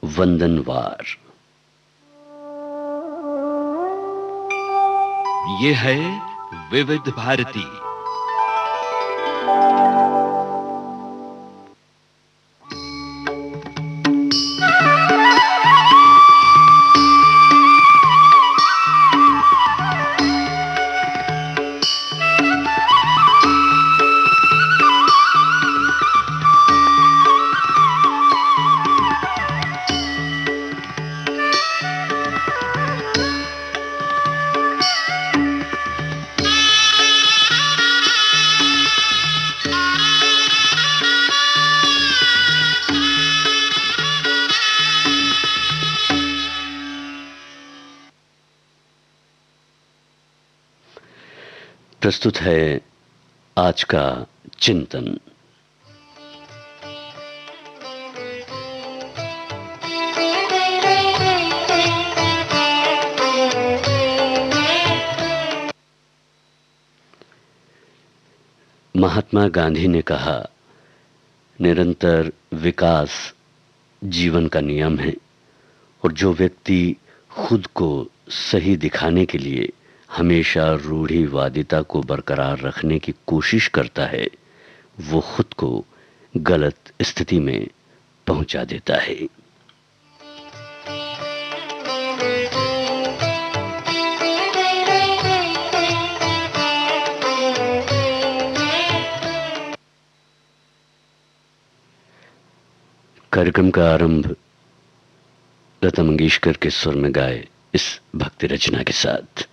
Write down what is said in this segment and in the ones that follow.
वंदनवार। ये है विविध भारती। प्रस्तुत है आज का चिंतन। महात्मा गांधी ने कहा, निरंतर विकास जीवन का नियम है और जो व्यक्ति खुद को सही दिखाने के लिए हमेशा रूढ़िवादिता को बरकरार रखने की कोशिश करता है, वो खुद को गलत स्थिति में पहुंचा देता है। कार्यक्रम का आरंभ लता मंगेशकर के स्वर में गाए इस भक्ति रचना के साथ।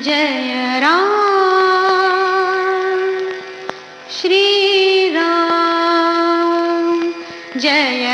जय राम श्री राम, जय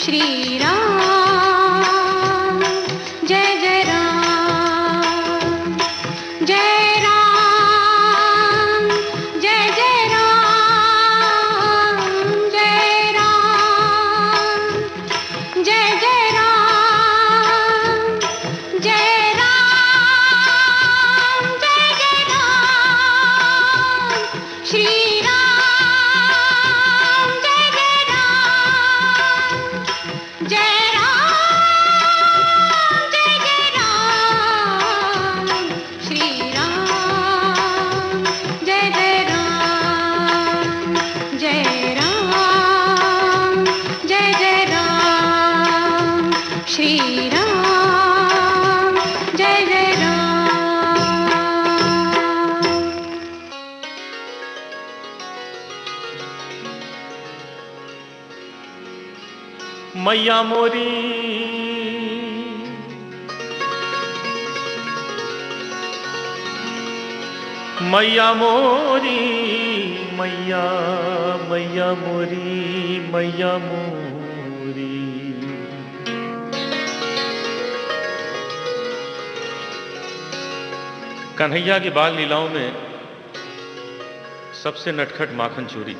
श्री राम जय जय राम जय राम जय जय राम जय राम जय जय राम जय राम जय जय राम श्री राम जय जय राम जय राम जय जय राम श्री राम जय जय राम जय राम जय जय राम श्री राम जय जय राम। मैया मोरी मैया मोरी मैया मैया मोरी मैया मोरी। कन्हैया की बाल लीलाओं में सबसे नटखट माखन चोरी,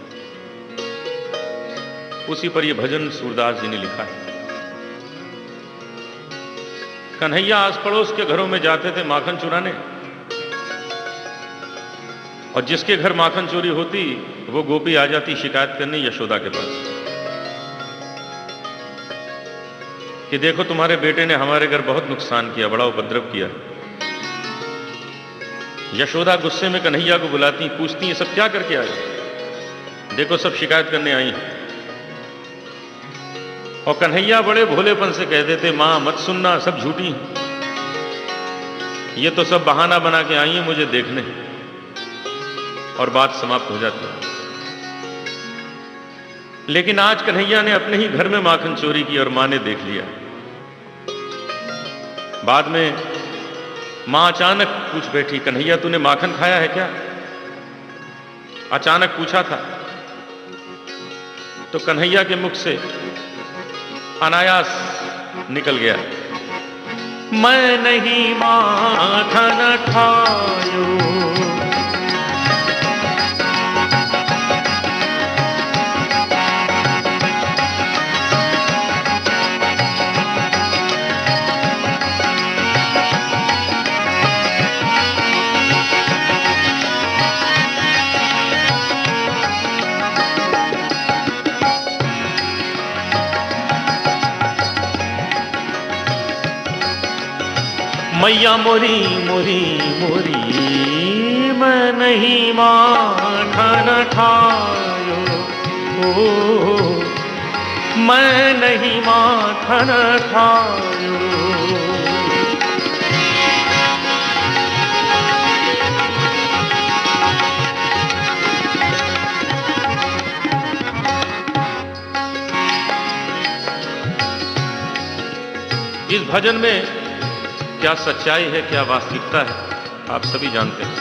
उसी पर यह भजन सूरदास जी ने लिखा है। कन्हैया आस पड़ोस के घरों में जाते थे माखन चुराने, और जिसके घर माखन चोरी होती वो गोपी आ जाती शिकायत करने यशोदा के पास कि देखो तुम्हारे बेटे ने हमारे घर बहुत नुकसान किया, बड़ा उपद्रव किया। यशोदा गुस्से में कन्हैया को बुलाती, पूछती ये सब क्या करके आए? देखो सब शिकायत करने आई हैं। और कन्हैया बड़े भोलेपन से कह देते, मां मत सुनना, सब झूठी हैं, ये तो सब बहाना बना के आई हैं मुझे देखने, और बात समाप्त हो जाती है। लेकिन आज कन्हैया ने अपने ही घर में माखन चोरी की और मां ने देख लिया। बाद में मां अचानक पूछ बैठी, कन्हैया तूने माखन खाया है क्या? अचानक पूछा था तो कन्हैया के मुख से अनायास निकल गया, मैं नहीं माखन खायो। मैया मोरी मोरी मोरी मैं नहीं माखन खायो, ओ मैं नहीं माखन खायो। इस भजन में क्या सच्चाई है, क्या वास्तविकता है, आप सभी जानते हैं।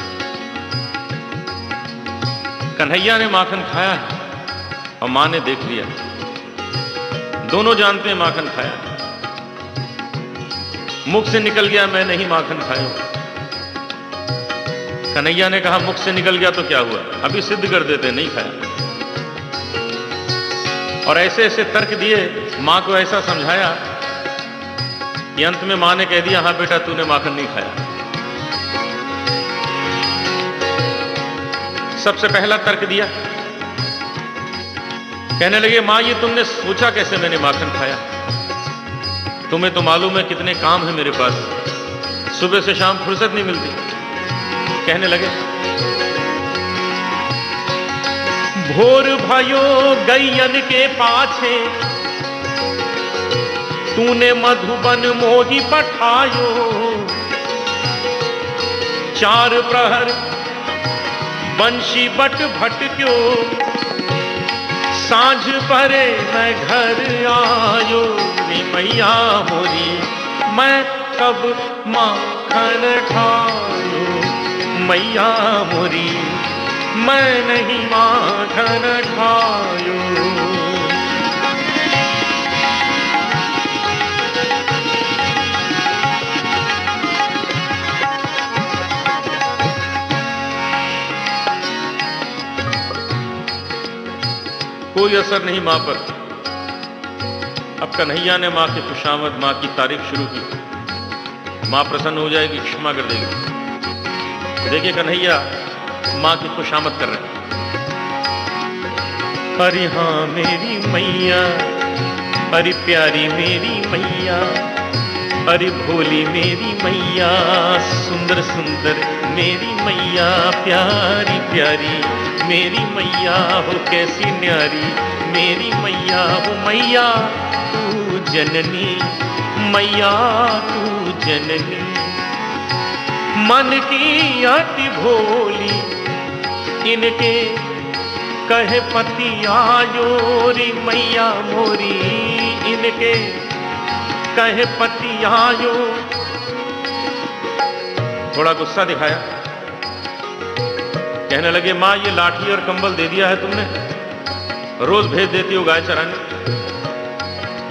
कन्हैया ने माखन खाया है और मां ने देख लिया, दोनों जानते हैं माखन खाया। मुख से निकल गया मैं नहीं माखन खाया। कन्हैया ने कहा मुख से निकल गया तो क्या हुआ, अभी सिद्ध कर देते नहीं खाया। और ऐसे ऐसे तर्क दिए, मां को ऐसा समझाया कि अंत में मां ने कह दिया, हां बेटा तूने माखन नहीं खाया। सबसे पहला तर्क दिया, कहने लगे मां ये तुमने सोचा कैसे मैंने माखन खाया? तुम्हें तो मालूम है कितने काम है मेरे पास, सुबह से शाम फुर्सत नहीं मिलती। कहने लगे भोर भयो गैयन के पाछे, तूने मधुबन मोही पठायो। चार प्रहर बंशी बट भटक्यो, सांझ परे मैं घर आयो। नी मैया मोरी मैं कब माखन खायो, मैया मोरी मैं नहीं माखन खायो। कोई असर नहीं मां पर। अब कन्हैया ने मां की खुशामद, मां की तारीफ शुरू की। मां प्रसन्न हो जाएगी, क्षमा कर देगी। देखिए कन्हैया मां की खुशामद कर रहे हैं। अरे हाँ मेरी मैया, अरे प्यारी मेरी मैया, अरे भोली मेरी मैया, सुंदर सुंदर मेरी मैया, प्यारी प्यारी मेरी मैया हो कैसी न्यारी मेरी मैया हो। मैया तू जननी, मैया तू जननी, मन की अति भोली इनके कहे पति आयो री मैया मोरी, इनके कहे पति आयो। थोड़ा गुस्सा दिखाया। कहने लगे मां ये लाठी और कंबल दे दिया है तुमने, रोज भेज देती हो गाय चराने,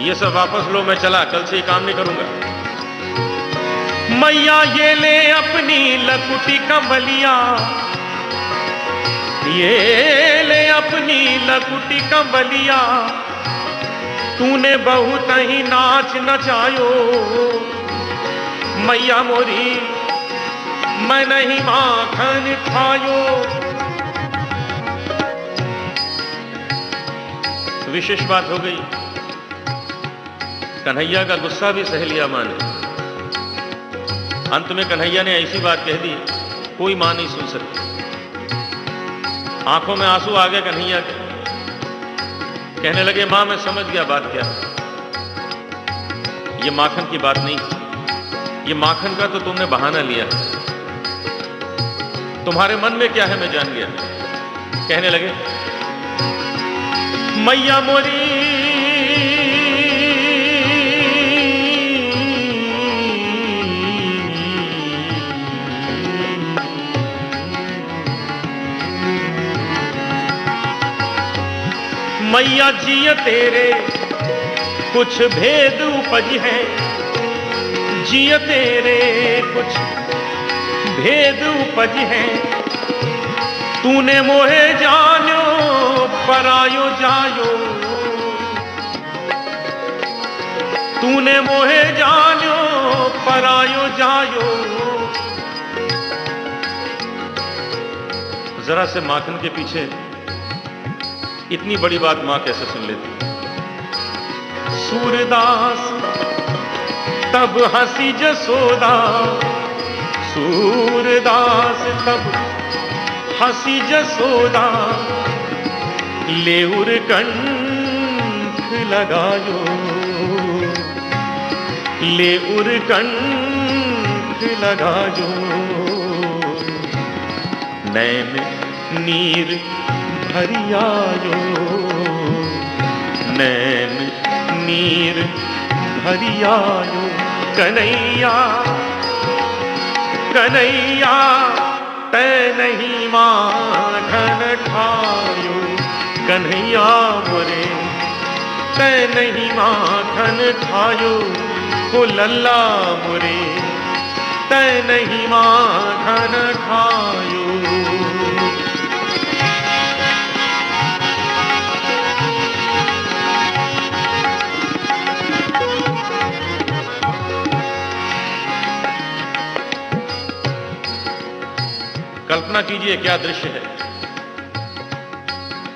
ये सब वापस लो, मैं चला, कल से ये काम नहीं करूंगा। मैया ये ले अपनी लकुटी कंबलिया, ये ले अपनी लकुटी कंबलिया, तूने बहुत ही नाच नचायो मैया मोरी, मैं नहीं माखन खायो। विशेष बात हो गई, कन्हैया का गुस्सा भी सह लिया मां ने। अंत में कन्हैया ने ऐसी बात कह दी कोई मां नहीं सुन सकती। आंखों में आंसू आ गए कन्हैया के। कहने लगे मां मैं समझ गया बात क्या है, ये माखन की बात नहीं, ये माखन का तो तुमने बहाना लिया, तुम्हारे मन में क्या है मैं जान गया। कहने लगे मैया मोरी मैया जिय तेरे कुछ भेद उपज है, जिय तेरे कुछ भेद उपज है, तूने मोहे जानो परायो जायो, तूने मोहे जानो परायो जायो। जरा से माखन के पीछे इतनी बड़ी बात मां कैसे सुन लेती। सूरदास तब हंसी जसोदा, सूरदास तब हंसी जसोदा, लेउर कंठ लगायो, लेउर कंठ लगायो, नैन नीर भरियायो, नैन नीर भरियायो। कन्हैया कन्हैया तै नहीं माखन खायो, कन्हैया मोरे तै नहीं माखन खायो, ओ लल्ला मोरे तै नहीं माखन खायो। कल्पना कीजिए क्या दृश्य है।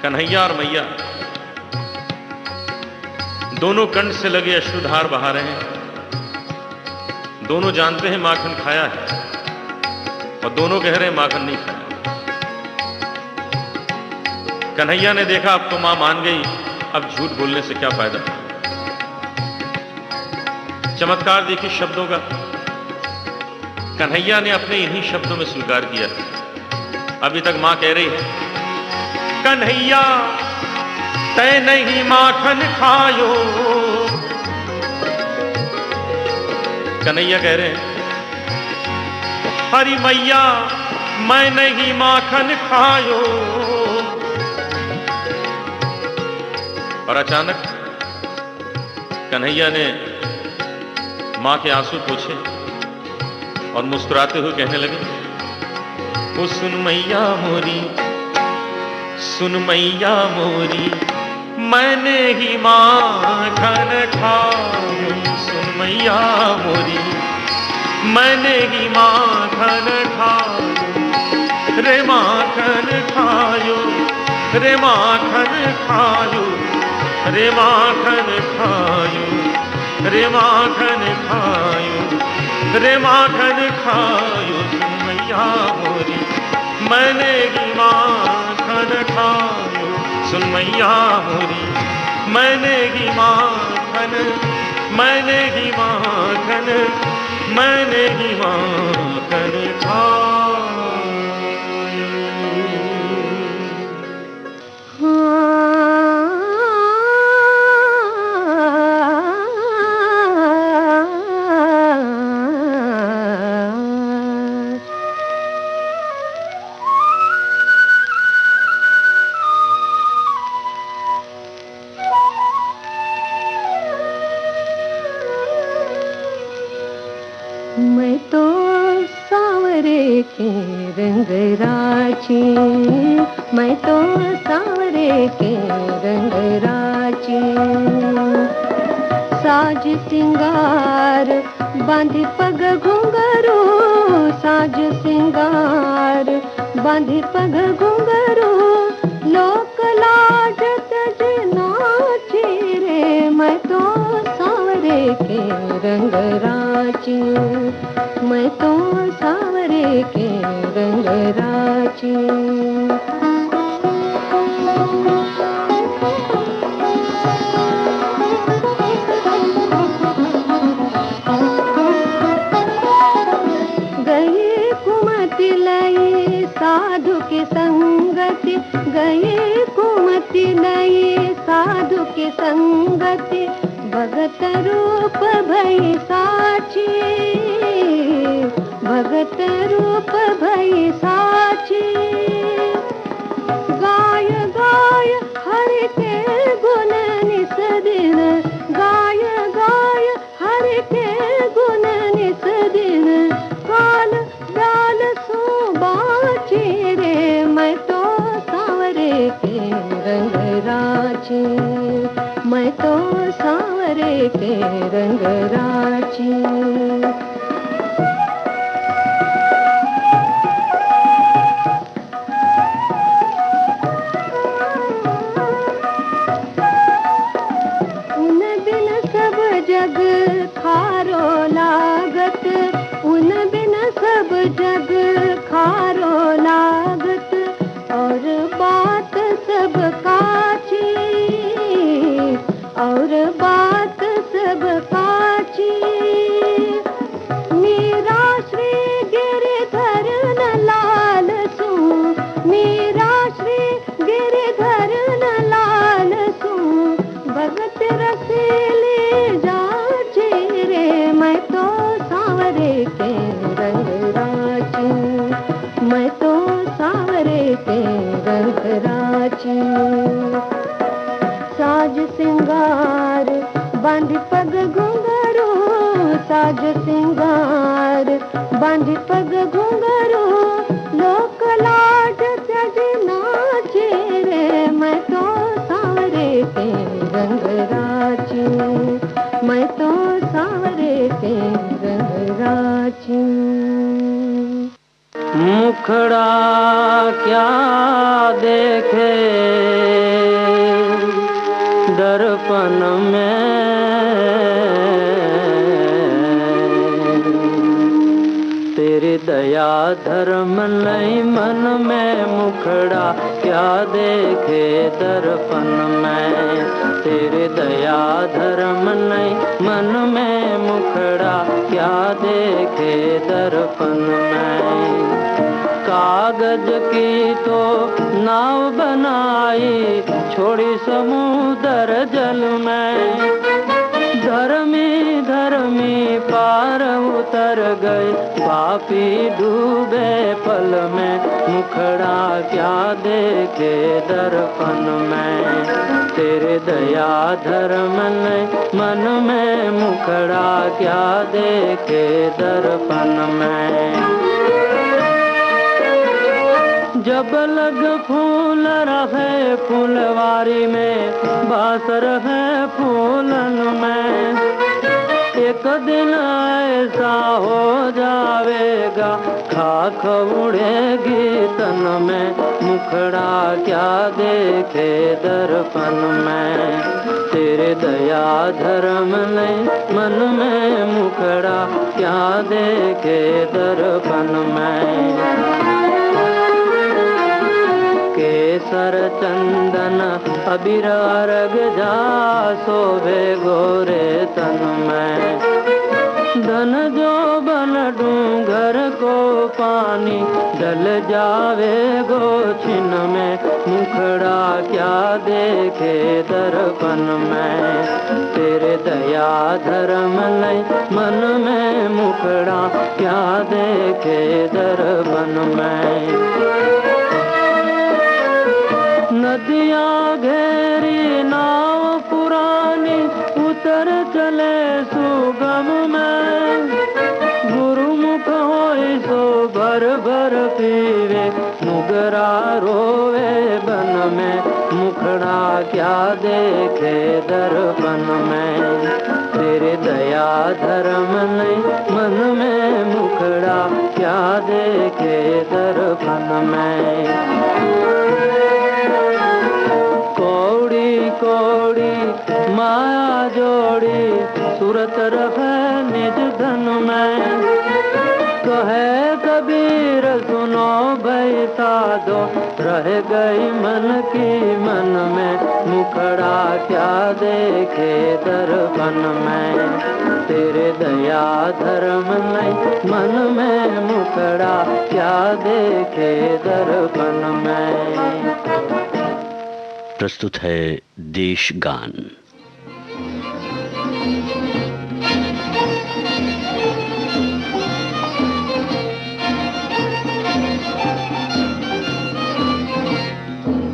कन्हैया और मैया दोनों कंठ से लगे अश्रुधार बहा रहे हैं। दोनों जानते हैं माखन खाया है और दोनों कह रहे हैं माखन नहीं खाया। कन्हैया ने देखा अब तो मां मान गई, अब झूठ बोलने से क्या फायदा। चमत्कार देखिए शब्दों का। कन्हैया ने अपने इन्हीं शब्दों में स्वीकार किया। अभी तक मां कह रही है कन्हैया तै नहीं माखन खायो, कन्हैया कह रहे हैं हरी मैया मैं नहीं माखन खायो। और अचानक कन्हैया ने मां के आंसू पोंछे और मुस्कुराते हुए कहने लगे ओ सुन मैया मोरी, सुन मैया मोरी, मैंने ही माखन खायो सुन मैया मोरी, मैंने ही माखन खायो रे माखन खायो, रे माखन खायो, रे माखन खायो, रे माखन खायो, रे माखन खायो सुन मैया मोरी, मैंने ही माखन खायो सुन मैया मोरी, मैंने ही माखन, मैंने ही माखन, मैंने ही माखन खायो। मैं तो सांवरे के रंग राची, मैं तो सांवरे के रंग राची, साज सिंगार बांधी पग घुंघरू, साज सिंगार बांधी पग घुंघरू, लोक लाजत जे नाची रे, मैं तो सांवरे के रंग राची, मैं तो सांवरे के रंग राची। गए कुमति लई साधु की संगति, गए कुमति लई साधु की संगति, भगत रूप भई साची, भगत रूप भई साची, गाय गाय हरि के गुण निस दिन, गाय गाय हरि के गुण निस दिन, काल व्याल सो बाची रे, मैं तो सांवरे के रंग राची, मैं तो सांवरे के रंग राची। उन बिन सब जग खारो लागत, उन बिन सब जग खारो लागत, और बात सब काची, और बात सब काची, मीरा श्री गिरधर न लाल सू, मीरा श्री गिरधर न लाल सू, भगत रसीली जाची रे, मैं तो सांवरे के रंग राची, मैं तो सांवरे के रंग राची, साज सिंगार बांधी पग घुंघरू, साज सिंगार बांधी पग घुंघरू, लोक लाज त्यज नाचे रे, मैं तो सांवरे के रंग राची, मैं तो सांवरे के रंग राची। मुखड़ा क्या देखे दर्पण में, तेरी दया धर्म नहीं मन में, मुखड़ा क्या देखे दर्पण में, तेरी दया धर्म नहीं मन में, मुखड़ा क्या देखे दर्पण में, कागज की तो नाव बनाई छोड़ी समुद्र जल में, धर्मी धर्मी पार उतर गए पापी डूबे पल में, मुखड़ा क्या देखे दर्पण में, तेरे दया धर्म नहीं मन में, मुखड़ा क्या देखे दर्पण में, जब लग फूल रहे फुलवारी में, बास रहे फूलन में। एक दिन ऐसा हो जावेगा, खाक उड़ेगी तन में, मुखड़ा क्या देखे दर्पण में। तेरे दया धर्म नहीं मन में, मुखड़ा क्या देखे दर्पण में। केसर चंदन अबीर अर्घ जा, शोभे गोरे तन में। धन जो बन डूंगर को पानी, डल जावे गोछिन में, मुखड़ा क्या देखे दर्पण में। तेरे दया धर्म नहीं मन में, मुखड़ा क्या देखे दर्पण में। नदियाँ घेरी नाव पुरानी, उतर चले सुगम में। गुरुमुख होई सो भर भर पीवे, मुगरा रोवे बन में, मुखड़ा क्या देखे दर्पण में। तेरे दया धर्म नहीं मन में, मुखड़ा क्या देखे दर्पण में। कौड़ी कौड़ी माया जोड़ी, सूरत रहे निज धन में। कहे कबीर सुनो भई साधो, रह गई मन की मन में, मुखड़ा क्या देखे दर्पण में। तेरे दया धर्म नहीं मन में, मुखड़ा क्या देखे दर्पण में। प्रस्तुत है देश गान।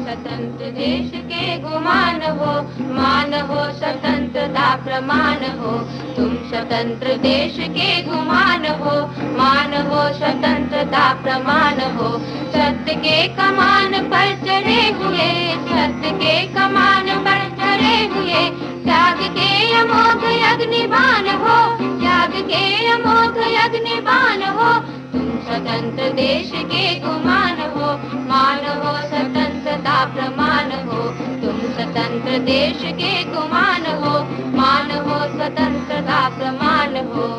स्वतंत्र देश के गुमान हो, मान हो स्वतंत्रता प्रमाण हो। तुम स्वतंत्र देश के गुमान हो, मान हो स्वतंत्रता प्रमाण हो। सत्य के कमान पर चढ़े हुए, सत्य के कमान पर चढ़े हुए, त्याग के अमोघ अग्निबाण हो, त्याग के अमोघ अग्निबाण हो। तुम स्वतंत्र देश के गुमान हो, मान हो स्वतंत्रता प्रमाण हो। तुम स्वतंत्र देश के गुमान हो, मान हो स्वतंत्रता प्रमाण हो।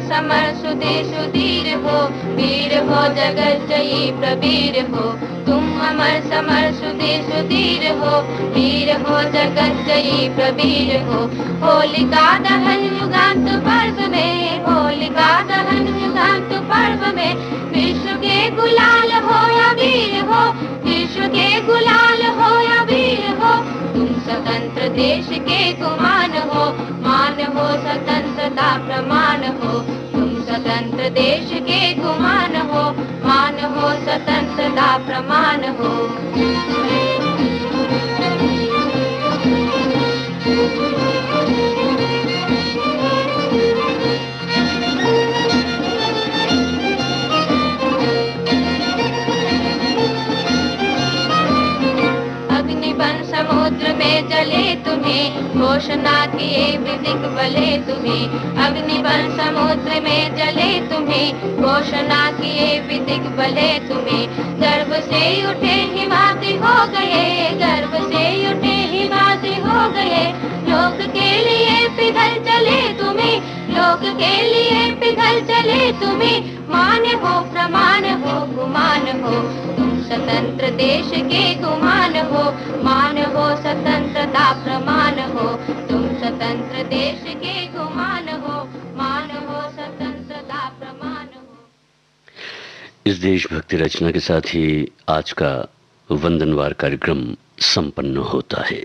समर सुदेश सुधीर हो, वीर हो जगत जयी प्रवीर हो। तुम अमर समर सुदेश सुधीर हो, वीर हो जगत जयी प्रवीर हो। होलिका दहन युगांत पर्व में, होलिका दहन युगांत पर्व में, विश्व के गुलाल हो या वीर हो, विश्व के गुलाल हो या वीर हो। तुम स्वतंत्र देश के गुमान हो, मान हो स्वतंत्रता प्रमाण हो। तुम स्वतंत्र देश के गुमान हो, मान हो स्वतंत्रता प्रमाण हो। समुद्र में जले तुम्हें, घोषणा किए विदिक बले तुम्हें। अग्निवन समुद्र में जले तुम्हें, घोषणा किए विदिक बले तुम्हें। गर्भ से उठे हिमाती हो गए, गर्भ से उठे हिमाती हो गए। लोक के लिए पिघल चले तुम्हें, लोक के लिए पिघल चले तुम्हें। मान हो प्रमाण हो गुमान हो, तुम स्वतंत्र देश के गुमान हो, मान हो स्वतंत्रता प्रमाण हो। तुम स्वतंत्र देश के गुमान हो, मान हो स्वतंत्रता प्रमाण हो। इस देशभक्ति रचना के साथ ही आज का वंदनवार कार्यक्रम संपन्न होता है।